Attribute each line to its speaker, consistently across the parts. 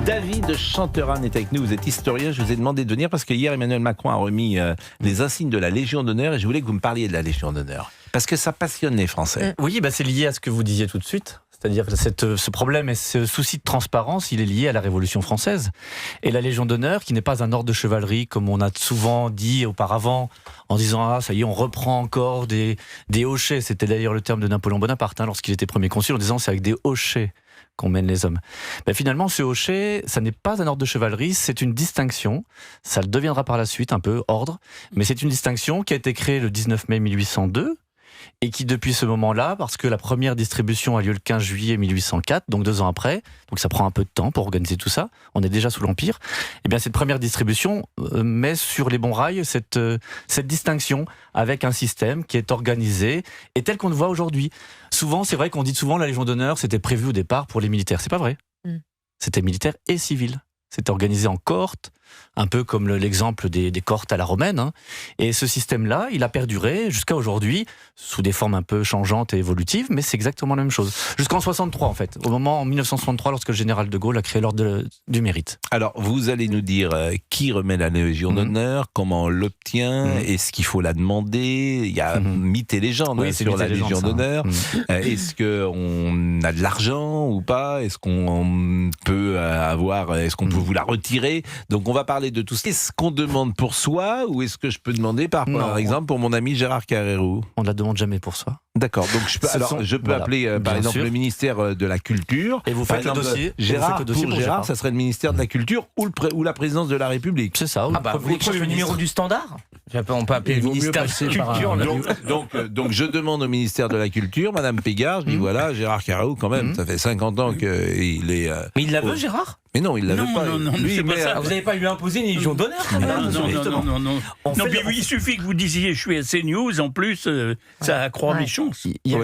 Speaker 1: David Chanteran est avec nous, vous êtes historien, je vous ai demandé de venir parce que hier Emmanuel Macron a remis les insignes de la Légion d'honneur et je voulais que vous me parliez de la Légion d'honneur parce que ça passionne les Français.
Speaker 2: Oui, c'est lié à ce que vous disiez tout de suite. C'est-à-dire que ce problème et ce souci de transparence, il est lié à la Révolution française. Et la Légion d'honneur, qui n'est pas un ordre de chevalerie, comme on a souvent dit auparavant, en disant « Ah, ça y est, on reprend encore des hochets ». C'était d'ailleurs le terme de Napoléon Bonaparte, lorsqu'il était premier consul, en disant « C'est avec des hochets qu'on mène les hommes ». Finalement, ce hochet, ça n'est pas un ordre de chevalerie, c'est une distinction. Ça le deviendra par la suite, un peu ordre. Mais c'est une distinction qui a été créée le 19 mai 1802, et qui depuis ce moment-là, parce que la première distribution a lieu le 15 juillet 1804, donc 2 ans après, donc ça prend un peu de temps pour organiser tout ça, on est déjà sous l'Empire, et bien cette première distribution met sur les bons rails cette distinction avec un système qui est organisé et tel qu'on le voit aujourd'hui. Souvent, c'est vrai qu'on dit souvent la Légion d'honneur, c'était prévu au départ pour les militaires, c'est pas vrai. C'était militaire et civil. C'était organisé en cohortes, un peu comme l'exemple des cohortes à la romaine. Et ce système-là, il a perduré jusqu'à aujourd'hui, sous des formes un peu changeantes et évolutives, mais c'est exactement la même chose. Jusqu'en 63, en fait. Au moment, en 1963, lorsque le général de Gaulle a créé l'ordre du mérite.
Speaker 1: Alors, vous allez nous dire qui remet la Légion d'honneur, comment on l'obtient, est-ce qu'il faut la demander? Il y a mythe et légende sur la Légion d'honneur. Est-ce qu'on a de l'argent ou pas? Est-ce qu'on peut est-ce qu'on peut vous la retirer? Donc on va parler de tout ça. Est-ce qu'on demande pour soi ou est-ce que je peux demander par exemple pour mon ami Gérard Carrérou?
Speaker 2: On ne la demande jamais pour soi.
Speaker 1: D'accord, donc je peux appeler par exemple le ministère de la Culture.
Speaker 2: Et vous faites le dossier.
Speaker 1: Pour Gérard, ça serait le ministère de la Culture ou la présidence de la République.
Speaker 2: C'est ça.
Speaker 3: Vous voulez que je fasse le numéro du standard? On peut appeler le ministère de la
Speaker 1: Culture. Donc je demande au ministère de la Culture, Madame Pégard, je dis voilà, Gérard Carrérou quand même, ça fait 50 ans qu'il est...
Speaker 3: Mais il la veut, Gérard?
Speaker 1: Mais non, il ne l'avait pas.
Speaker 3: Non,
Speaker 1: lui,
Speaker 3: pas ça. Vous n'avez pas lui imposé une Légion d'honneur?
Speaker 4: Non. Il suffit que vous disiez je suis à CNews, en plus, ça accroît mes chances.
Speaker 2: Il y a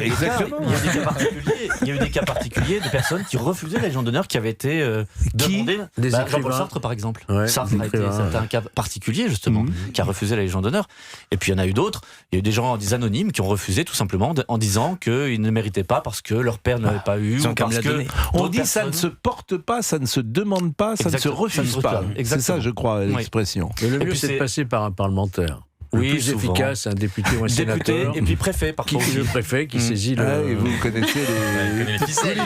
Speaker 2: eu des cas particuliers de personnes qui refusaient la Légion d'honneur qui avaient été demandées. Jean-Paul Sartre, par exemple. Sartre c'était un cas particulier, justement, qui a refusé la Légion d'honneur. Et puis il y en a eu d'autres. Il y a eu des gens, des anonymes, qui ont refusé tout simplement en disant qu'ils ne méritaient pas parce que leur père n'avait pas eu. Ou parce que
Speaker 1: on dit ça ne se porte pas, ça ne se demande pas, ça ne se refuse pas. C'est ça, je crois, l'expression.
Speaker 5: Mais le mieux, c'est de passer par un parlementaire. Le plus efficace, un député ou un sénateur.
Speaker 2: Et puis préfet, parfois.
Speaker 5: Le préfet qui saisit le...
Speaker 1: et vous connaissez les
Speaker 2: ficelles.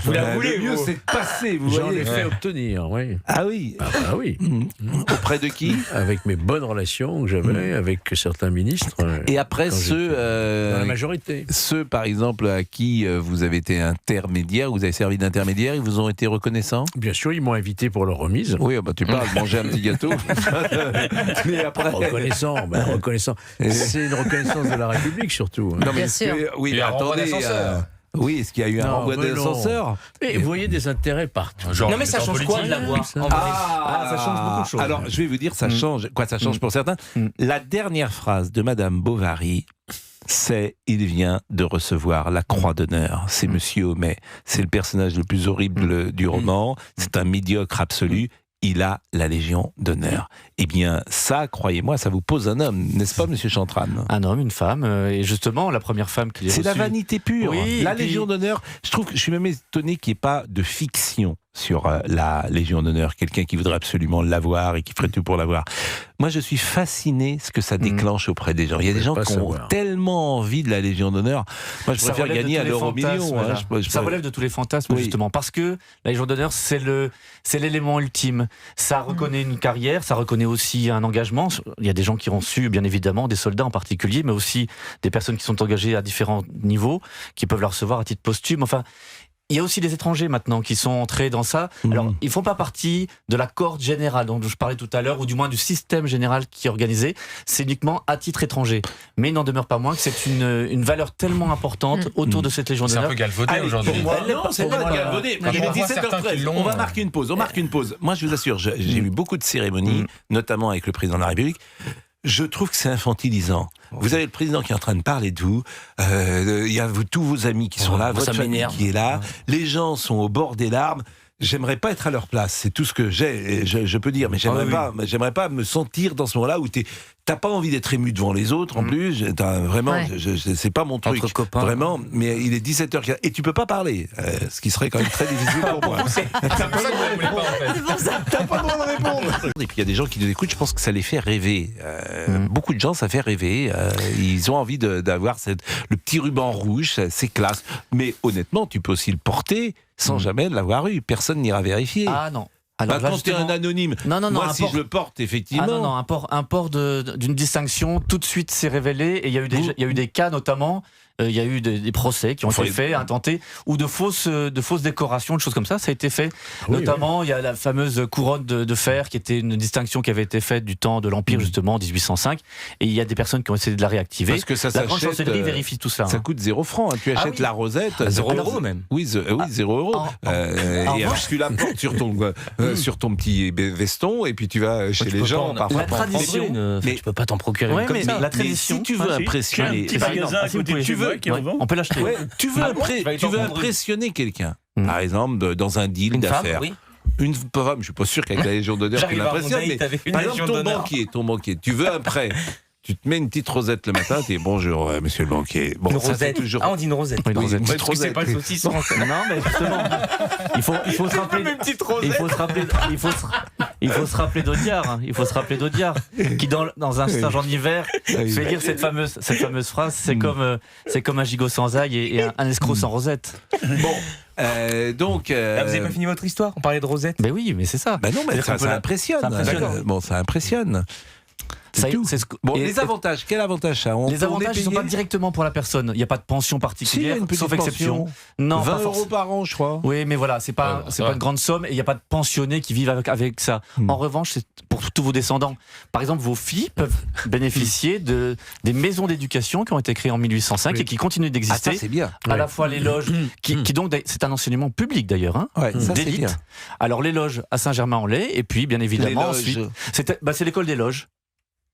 Speaker 1: Vous la voulez, le mieux, c'est de passer, vous
Speaker 5: J'en
Speaker 1: voyez.
Speaker 5: ai fait obtenir, oui.
Speaker 1: Ah oui.
Speaker 5: Ah oui.
Speaker 1: Auprès de qui?
Speaker 5: Avec mes bonnes relations que j'avais avec certains ministres.
Speaker 1: Et après, ceux...
Speaker 5: dans la majorité.
Speaker 1: Ceux, par exemple, à qui vous avez été intermédiaire, vous avez servi d'intermédiaire, ils vous ont été reconnaissants?
Speaker 5: Bien sûr, ils m'ont invité pour leur remise.
Speaker 1: Oui, tu parles, manger un petit gâteau. Mais après...
Speaker 5: Reconnaissant. C'est une reconnaissance de la République, surtout.
Speaker 1: Non, mais oui, mais attendez... Oui, est-ce qu'il y a eu un renvoi d'ascenseur?
Speaker 5: Et vous voyez des intérêts partout.
Speaker 3: Non, mais ça change quoi de l'avoir?
Speaker 2: Ça change beaucoup de choses.
Speaker 1: Alors, je vais vous dire, ça change. Quoi, ça change pour certains? La dernière phrase de Madame Bovary, c'est « Il vient de recevoir la croix d'honneur ». C'est Monsieur Homais. C'est le personnage le plus horrible du roman. C'est un médiocre absolu. Il a la Légion d'honneur. Eh bien, ça, croyez-moi, ça vous pose un homme, n'est-ce pas, Monsieur Chanteran?
Speaker 2: Un homme, une femme, et justement, la première femme qui est reçue...
Speaker 1: C'est la vanité pure.
Speaker 2: Oui,
Speaker 1: la Légion d'honneur, je suis même étonné qu'il n'y ait pas de fiction sur la Légion d'honneur, quelqu'un qui voudrait absolument l'avoir et qui ferait tout pour l'avoir. Moi, je suis fasciné ce que ça déclenche auprès des gens. Il y a des gens qui ont tellement envie de la Légion d'honneur. Moi, je préfère gagner à l'euro million.
Speaker 2: Ça relève de tous les fantasmes, justement, parce que la Légion d'honneur, c'est l'élément ultime. Ça reconnaît une carrière, ça reconnaît aussi un engagement. Il y a des gens qui ont su, bien évidemment, des soldats en particulier, mais aussi des personnes qui sont engagées à différents niveaux, qui peuvent la recevoir à titre posthume. Enfin, il y a aussi des étrangers maintenant qui sont entrés dans ça. Alors, ils ne font pas partie de la cohorte générale dont je parlais tout à l'heure, ou du moins du système général qui est organisé. C'est uniquement à titre étranger. Mais il n'en demeure pas moins que c'est une valeur tellement importante autour de cette Légion d'honneur.
Speaker 3: C'est un peu galvaudé aujourd'hui.
Speaker 1: Non, c'est pas galvaudé. Il est 17h13. On va marquer une pause. Moi, je vous assure, j'ai eu beaucoup de cérémonies, notamment avec le président de la République. Je trouve que c'est infantilisant. Vous avez le président qui est en train de parler de vous, il y a tous vos amis qui sont là, votre famille qui est là, les gens sont au bord des larmes. J'aimerais pas être à leur place, c'est tout ce que je peux dire, mais j'aimerais pas me sentir dans ce moment-là où t'es t'as pas envie d'être ému devant les autres, en plus, vraiment, c'est pas mon truc, vraiment, mais il est 17h15, et tu peux pas parler, ce qui serait quand même très difficile pour moi.
Speaker 3: C'est pour ça que vous voulez pas, en fait.
Speaker 6: C'est pour ça.
Speaker 1: T'as pas le droit de répondre. Et puis il y a des gens qui nous écoutent, je pense que ça les fait rêver. Beaucoup de gens, ça fait rêver. Ils ont envie d'avoir le petit ruban rouge, c'est classe. Mais honnêtement, tu peux aussi le porter sans jamais l'avoir eu. Personne n'ira vérifier.
Speaker 2: Ah non. Alors,
Speaker 1: quand tu es un anonyme, moi si je le porte, effectivement...
Speaker 2: un port d'une distinction, tout de suite s'est révélé, et il y a eu des cas notamment, il y a eu des procès qui ont été faits, intentés, ou de fausses décorations, de choses comme ça a été fait. Notamment, il y a la fameuse couronne de fer, qui était une distinction qui avait été faite du temps de l'Empire, justement, en 181805, et il y a des personnes qui ont essayé de la réactiver.
Speaker 1: Parce que ça
Speaker 2: la grande chancellerie vérifie tout ça.
Speaker 1: Ça coûte 0 francs, tu achètes la rosette...
Speaker 3: 0 € même.
Speaker 1: Oui, 0 €. Et alors tu la portes sur ton petit veston, et puis tu vas chez les gens, parfois.
Speaker 2: La tradition...
Speaker 3: Mais tu peux pas t'en procurer comme ça.
Speaker 2: La tradition...
Speaker 1: Si tu veux impressionner...
Speaker 2: On peut l'acheter.
Speaker 1: Tu veux impressionner quelqu'un, par exemple, dans un deal d'affaires. Une femme, je suis pas sûr qu'avec la Légion d'honneur tu l'impressionnes, mais par exemple ton banquier, tu veux un prêt. Tu te mets une petite rosette le matin, tu dis bonjour, monsieur le banquier.
Speaker 3: Une rosette. Toujours... Ah, on dit une rosette.
Speaker 2: Oui, une rosette.
Speaker 3: Une petite rosette. C'est pas le saucisson.
Speaker 2: Non, mais justement, il faut se rappeler. Il faut se rappeler d'Audiard. Hein. Il faut se rappeler d'Audiard, qui dans un sergent d'hiver fait dire cette fameuse phrase. C'est comme un gigot sans ail et un escroc sans rosette.
Speaker 1: Bon. Donc,
Speaker 3: vous avez pas fini votre histoire? On parlait de rosette.
Speaker 2: Mais oui, mais c'est ça.
Speaker 1: Ben non, mais ça impressionne. Bon, ça impressionne. Les avantages, quel avantage ça?
Speaker 2: Les avantages, ils ne sont pas directement pour la personne. Il n'y a pas de pension particulière,
Speaker 1: sauf
Speaker 2: exception. Non,
Speaker 1: 20 € par an, je crois.
Speaker 2: Oui, mais voilà, c'est pas une grande somme, et il n'y a pas de pensionnés qui vivent avec ça. En revanche, c'est pour tous vos descendants. Par exemple, vos filles peuvent bénéficier des maisons d'éducation qui ont été créées en 1805 et qui continuent d'exister.
Speaker 1: Ah, ça, c'est bien.
Speaker 2: À la fois les loges, qui donc, c'est un enseignement public d'ailleurs, hein, d'élite. Alors les loges à Saint-Germain-en-Laye, et puis bien évidemment ensuite, c'est l'école des loges.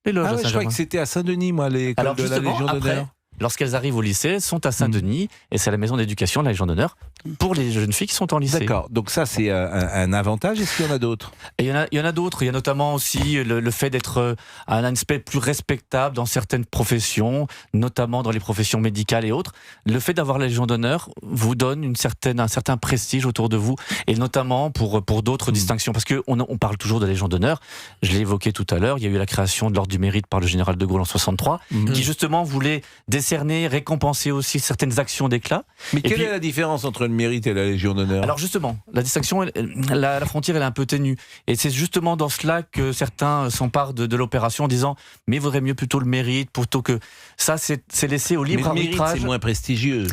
Speaker 2: Les loges à Saint-Germain.
Speaker 1: Je crois que c'était à Saint-Denis, moi, l'école de la Légion d'honneur.
Speaker 2: Lorsqu'elles arrivent au lycée, elles sont à Saint-Denis, et c'est la maison d'éducation de la Légion d'honneur pour les jeunes filles qui sont en lycée.
Speaker 1: D'accord, donc ça c'est un avantage. Est-ce qu'il y en a d'autres?
Speaker 2: Il y en a d'autres. Il y a notamment aussi le fait d'être un aspect plus respectable dans certaines professions, notamment dans les professions médicales et autres. Le fait d'avoir la Légion d'honneur vous donne un certain prestige autour de vous, et notamment pour d'autres distinctions. Parce qu'on parle toujours de la Légion d'honneur. Je l'ai évoqué tout à l'heure, il y a eu la création de l'Ordre du Mérite par le général de Gaulle en 63, qui justement voulait décerner, récompenser aussi certaines actions d'éclat.
Speaker 1: Mais quelle est la différence entre le mérite et la Légion d'honneur?
Speaker 2: Alors justement, la distinction, la frontière elle est un peu ténue. Et c'est justement dans cela que certains s'emparent de l'opération en disant mais il vaudrait mieux plutôt le mérite plutôt que... Ça, c'est laissé au libre arbitrage.
Speaker 1: Le mérite, c'est moins prestigieux.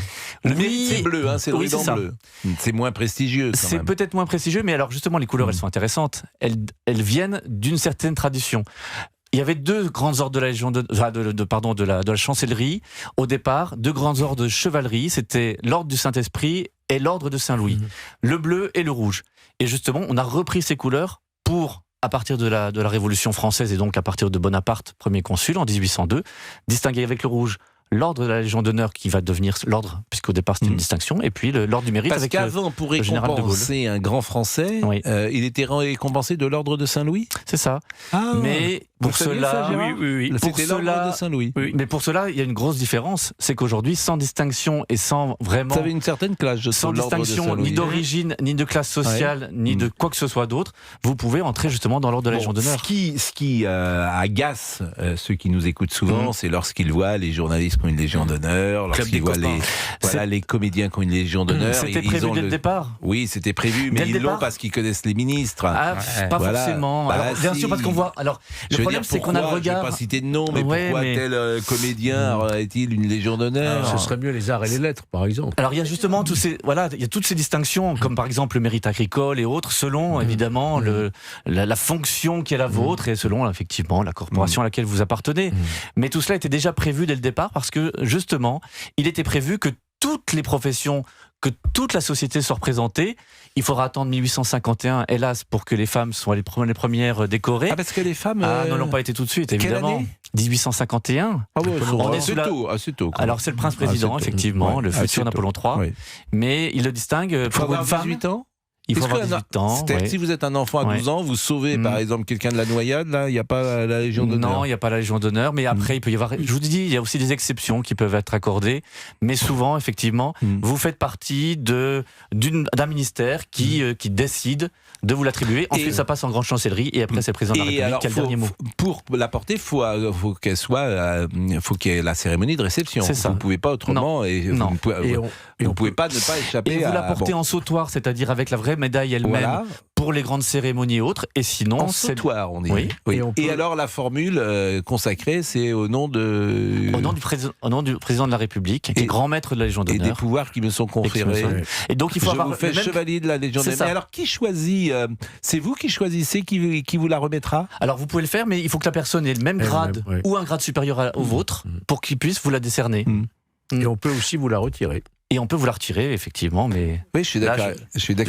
Speaker 1: Le mérite, c'est bleu, c'est le ruban bleu. C'est moins prestigieux.
Speaker 2: C'est peut-être moins prestigieux, mais alors justement, les couleurs, elles sont intéressantes. Elles viennent d'une certaine tradition. Il y avait deux grands ordres de la Légion de la chancellerie. Au départ, deux grands ordres de chevalerie. C'était l'ordre du Saint-Esprit et l'ordre de Saint-Louis. Le bleu et le rouge. Et justement, on a repris ces couleurs pour, à partir de la Révolution française et donc à partir de Bonaparte, premier consul, en 1802, distinguer avec le rouge l'ordre de la Légion d'honneur qui va devenir l'ordre, puisqu'au départ c'était une distinction, et puis l'ordre du mérite.
Speaker 1: Parce
Speaker 2: avec
Speaker 1: qu'avant, pour récompenser un grand Français, il était récompensé de l'ordre de Saint-Louis.
Speaker 2: C'est ça. Mais pour cela,
Speaker 1: c'était l'ordre de Saint-Louis.
Speaker 2: Mais pour cela, il y a une grosse différence, c'est qu'aujourd'hui, sans distinction et sans vraiment,
Speaker 1: ça avait une certaine classe,
Speaker 2: sans distinction ni d'origine, ni de classe sociale, ni de quoi que ce soit d'autre, vous pouvez entrer justement dans l'ordre de la Légion d'honneur.
Speaker 1: Ce qui agace ceux qui nous écoutent souvent, c'est lorsqu'ils voient les journalistes qui ont une Légion d'honneur, lorsqu'ils voient les comédiens qui ont une Légion d'honneur.
Speaker 2: C'était prévu dès le départ.
Speaker 1: Oui, c'était prévu, mais ils l'ont parce qu'ils connaissent les ministres.
Speaker 2: Pas forcément. Bien sûr, parce qu'on voit. Alors, le problème, c'est qu'on a le regard.
Speaker 1: Je ne vais pas citer de nom, mais pourquoi tel comédien aurait-il une Légion d'honneur?
Speaker 5: Ce serait mieux les arts et les lettres, par exemple.
Speaker 2: Alors, il y a justement il y a toutes ces distinctions, comme par exemple le mérite agricole et autres, selon évidemment la fonction qui est la vôtre et selon effectivement la corporation à laquelle vous appartenez. Mais tout cela était déjà prévu dès le départ parce que justement, il était prévu que toutes les professions, que toute la société soit représentée. Il faudra attendre 1851, hélas, pour que les femmes soient les premières décorées.
Speaker 1: Ah, parce que les femmes
Speaker 2: ne l'ont pas été tout de suite, évidemment. Quelle année? 1851.
Speaker 1: Ah ouais, c'est tôt.
Speaker 2: Alors c'est le prince-président, effectivement, le futur Napoléon III. Oui. Mais il le distingue
Speaker 1: pour une femme. 18 ans.
Speaker 2: Il faut avoir 18 ans.
Speaker 1: C'est-à-dire que si vous êtes un enfant à 12 ans, vous sauvez par exemple quelqu'un de la noyade, là, il n'y a pas la Légion d'honneur.
Speaker 2: Non, il n'y a pas la Légion d'honneur, mais après, il peut y avoir, je vous dis, il y a aussi des exceptions qui peuvent être accordées, mais souvent, effectivement, vous faites partie d'un ministère qui décide de vous l'attribuer. Ensuite, ça passe en grande chancellerie et après, c'est le président de la République qui a le dernier mot.
Speaker 1: Pour l'apporter, il faut qu'il y ait la cérémonie de réception.
Speaker 2: C'est ça.
Speaker 1: Vous ne pouvez pas autrement, vous ne pouvez pas ne pas échapper
Speaker 2: et vous l'apportez en sautoir, c'est-à-dire avec la vraie médaille elle-même pour les grandes cérémonies et autres, et sinon...
Speaker 1: En sautoir, on dit.
Speaker 2: Oui.
Speaker 1: Et alors, la formule consacrée, c'est au nom de...
Speaker 2: Au nom du président de la République, qui est grand maître de la Légion d'honneur.
Speaker 1: Et des pouvoirs qui me sont conférés.
Speaker 2: Et donc, il faut avoir...
Speaker 1: vous fais chevalier de la Légion d'honneur. Mais alors, qui choisit c'est vous qui choisissez qui vous la remettra?
Speaker 2: Alors, vous pouvez le faire, mais il faut que la personne ait le même grade ou un grade supérieur au vôtre pour qu'il puisse vous la décerner.
Speaker 5: Et on peut aussi vous la retirer.
Speaker 2: Et on peut vous la retirer, effectivement, mais...
Speaker 1: Oui, je suis d'accord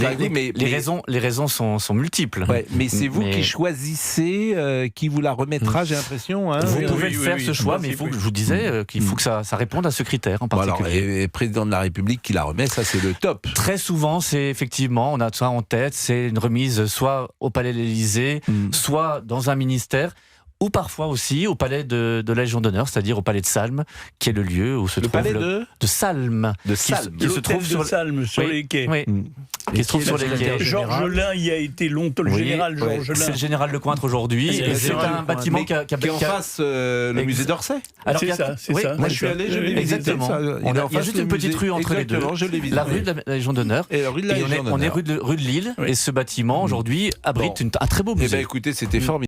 Speaker 1: avec vous, mais...
Speaker 2: Les raisons sont multiples.
Speaker 1: Ouais, mais c'est vous qui choisissez qui vous la remettra, j'ai l'impression. Hein,
Speaker 2: vous pouvez faire ce choix, mais il faut que je vous disais qu'il faut que ça réponde à ce critère en particulier.
Speaker 1: Alors, et président de la République qui la remet, ça c'est le top.
Speaker 2: Très souvent, c'est effectivement, on a ça en tête, c'est une remise soit au Palais de l'Élysée, soit dans un ministère, ou parfois aussi au palais de la Légion d'honneur, c'est-à-dire au palais de Salm, qui est le lieu où se trouve
Speaker 1: palais
Speaker 2: de Salm,
Speaker 1: de Salm,
Speaker 4: qui se trouve sur Salm, sur les quais.
Speaker 2: Oui. Qui se trouve sur les quais.
Speaker 4: Georges Lain y a été longtemps, le général Georges Lain.
Speaker 2: C'est le général Lecointre aujourd'hui, et c'est un bâtiment qui
Speaker 1: est en face le musée d'Orsay.
Speaker 4: C'est ça.
Speaker 1: Moi je suis allé, je l'ai visité.
Speaker 2: Exactement. Il y a juste une petite rue entre les deux. La rue de la Légion d'honneur.
Speaker 1: Et la rue de la Légion d'honneur.
Speaker 2: On est rue de Lille, et ce bâtiment aujourd'hui abrite un très beau musée.
Speaker 1: Eh bien écoutez, c'était formidable.